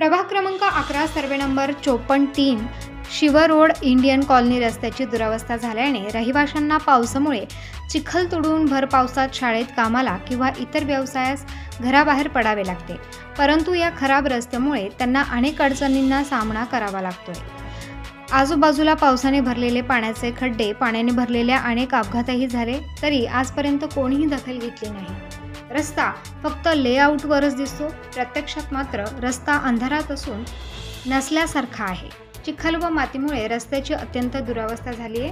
प्रभाग क्रमांक 11 survey number 54-3 Shiv road Indian colony रस्त्याची दुरावस्था झाल्याने रहिवाशांना पावसामुळे चिखल तुडून भर पावसात शाळेत कामाला किंवा इतर व्यवसायास घराबाहेर पडावे लागते। परंतु या खराब रस्त्यामुळे त्यांना अनेक अडचणींना सामना करावा लागतोय। आजूबाजूला पावसाने भरलेले पाण्याचे खड्डे, पाण्याने भरलेल्या अनेक अपघातही झाले, तरी आजपर्यंत कोणीही दखल घेतली नाही। रस्ता फक्त लेआउटवरच दिसतो, प्रत्यक्षात मात्र रस्ता अंधारात असून नसल्यासारखा आहे। चिखल व मातीमुळे रस्त्याची अत्यंत दुरावस्था झाली आहे।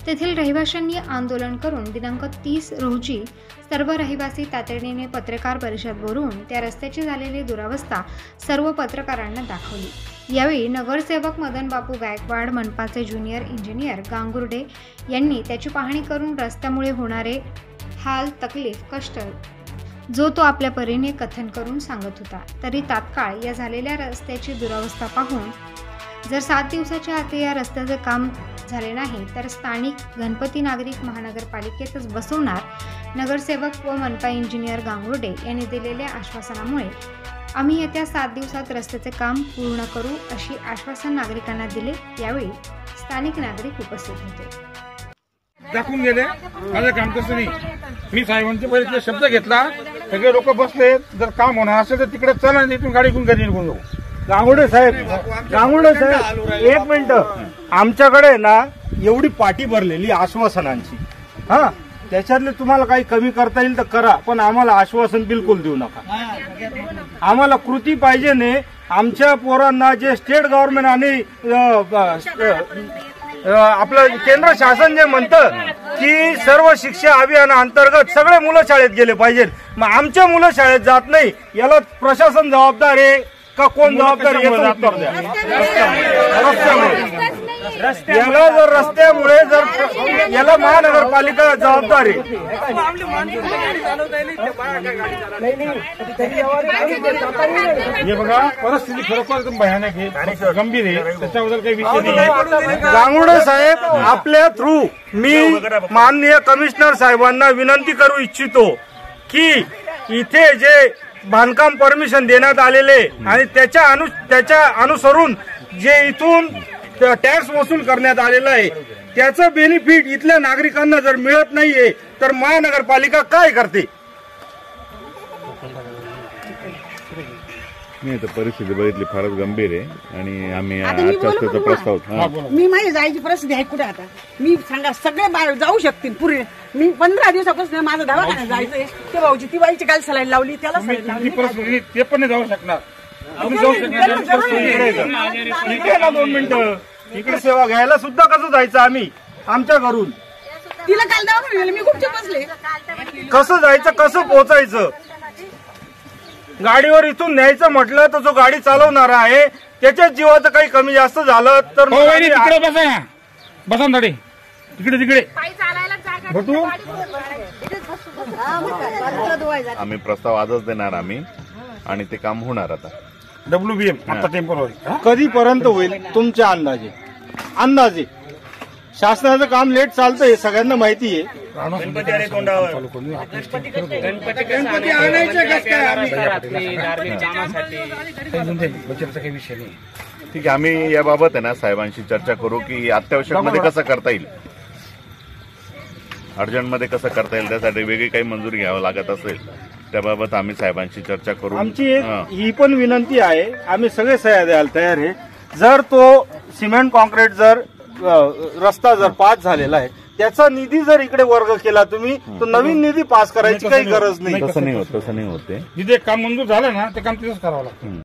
तेथील रहिवाशांनी आंदोलन करून दिनांक 30 रोजी सर्व रहिवासी तातडीने पत्रकार परिषद बोलवून त्या रस्त्याची झालेली दुरावस्था सर्व पत्रकारांना दाखवली। यावेळी नगरसेवक मदन बापू गायकवाड, मनपाचे ज्युनियर इंजिनियर गांगुर्डे यांनी त्याची पाहणी करून रस्त्यामुळे होणारे हाल, तकलीफ, कष्ट जो तो आपल्या परीने कथन करून सांगत होता। तरी तात्काळ या झालेल्या रस्त्याची दुरावस्था पाहून जर 7 दिवसाच्या आत या रस्त्याचे काम झाले नाही तर स्थानिक गणपती नागरिक महानगरपालिकेतच बसवणार। नगरसेवक व मनपा इंजिनियर गांगुर्डे यांनी दिलेल्या आश्वासनामुळे आम्ही येत्या 7 दिवसात रस्त्याचे काम पूर्ण करू अशी आश्वासन नागरिकांना दिले। यावेळी स्थानिक नागरिक उपस्थित होते। दाखवून गेले, माझं काम तसं नाही। मी साहेबांचे पहिले शब्द घेतला, सगळे लोक बसले, जर काम होणार असेल तर तिकडे चला, इथून गाडी घेऊन घरी निघून जाऊ। गांगुर्डे साहेब, एक मिनिट, आमच्याकडे ना एवढी पाटी भरलेली आश्वासनांची, त्याच्यातले तुम्हाला काही कमी करता येईल तर करा, पण आम्हाला आश्वासन बिलकुल देऊ नका। आम्हाला कृती पाहिजे ने। आमच्या पोरांना जे स्टेट गव्हर्नमेंट आणि आपलं केंद्र शासन जे म्हणतं की सर्व शिक्षा अभियाना अंतर्गत सगळे मुलं शाळेत गेले पाहिजेत, मग आमच्या मुलं शाळेत जात नाही, याला प्रशासन जबाबदार आहे का कोण जबाबदार याचं उत्तर द्या। याला जर रस्त्यामुळे जर याला महानगरपालिका जबाबदार आहे। हे बघा, परिस्थिती खरोखर भयानक आहे, गंभीर आहे, त्याच्याबद्दल काही विषय नाही। गांगुर्डे साहेब, आपल्या थ्रू मी माननीय कमिशनर साहेबांना विनंती करू इच्छितो की इथे जे बांधकाम परमिशन देण्यात आलेले आणि त्याच्या अनुसरून जे इथून टॅक्स वसूल करण्यात आलेला आहे त्याचं बेनिफिट इथल्या नागरिकांना जर मिळत नाहीये तर महानगरपालिका काय करते? मी आता परिस्थिती बघितली, फारच गंभीर आहे आणि आम्ही आजचा प्रस्ताव मी माझी जायची परिस्थिती आहे कुठे आता मी सांगा, सगळे जाऊ शकतील पुढे। मी 15 दिवसापासून माझं दवाखान्यात जायचंय, ते भाऊजी ती बाईची काल सलाईन लावली, त्याला सलाईन लावली, ते पण नाही जाऊ शकणार। ठीक आहे ना, 2 मिनिटं इकडे सेवा घ्यायला सुद्धा कसं जायचं आम्ही आमच्या घरून? तिला काल दवाखान्यात मी गुपचूप बसले, कसं जायचं, कसं पोहोचायचं? गाडीवर इथून न्यायचं म्हटलं तर जो गाडी चालवणारा आहे त्याच्या जीवाचं काही कमी जास्त झालं तर तिकडे बसा ना, बसा ना तिकडे भटू। आम्ही प्रस्ताव आजच देणार आम्ही आणि ते काम होणार आता। WBM आता टेम्पररी कधीपर्यंत होईल तुमच्या अंदाजे? शासनाचं काम लेट चालतं हे सगळ्यांना माहिती आहे। गणपती आणायचे बचतचा काही विषय नाही। ठीक आहे, आम्ही याबाबत आहे ना साहेबांशी चर्चा करू की अत्यावश्यक मध्ये कसं करता येईल, अर्जंट मध्ये कसं करता येईल, त्यासाठी वेगळी काही मंजुरी घ्यावं लागत असेल त्याबाबत आम्ही साहेबांशी चर्चा करू। आमची ही पण विनंती आहे, आम्ही सगळे सह्या द्यायला तयार आहे। जर तो सिमेंट कॉन्क्रीट जर रस्ता जर पास झालेला आहे त्याचा निधी जर इकडे वर्ग केला तुम्ही तर नवीन निधी पास करायची काही गरज नाही। तसं नाही होत, तसं नाही होते। जिथे काम मंजूर झालं ना ते काम तिथेच करावं लागतं।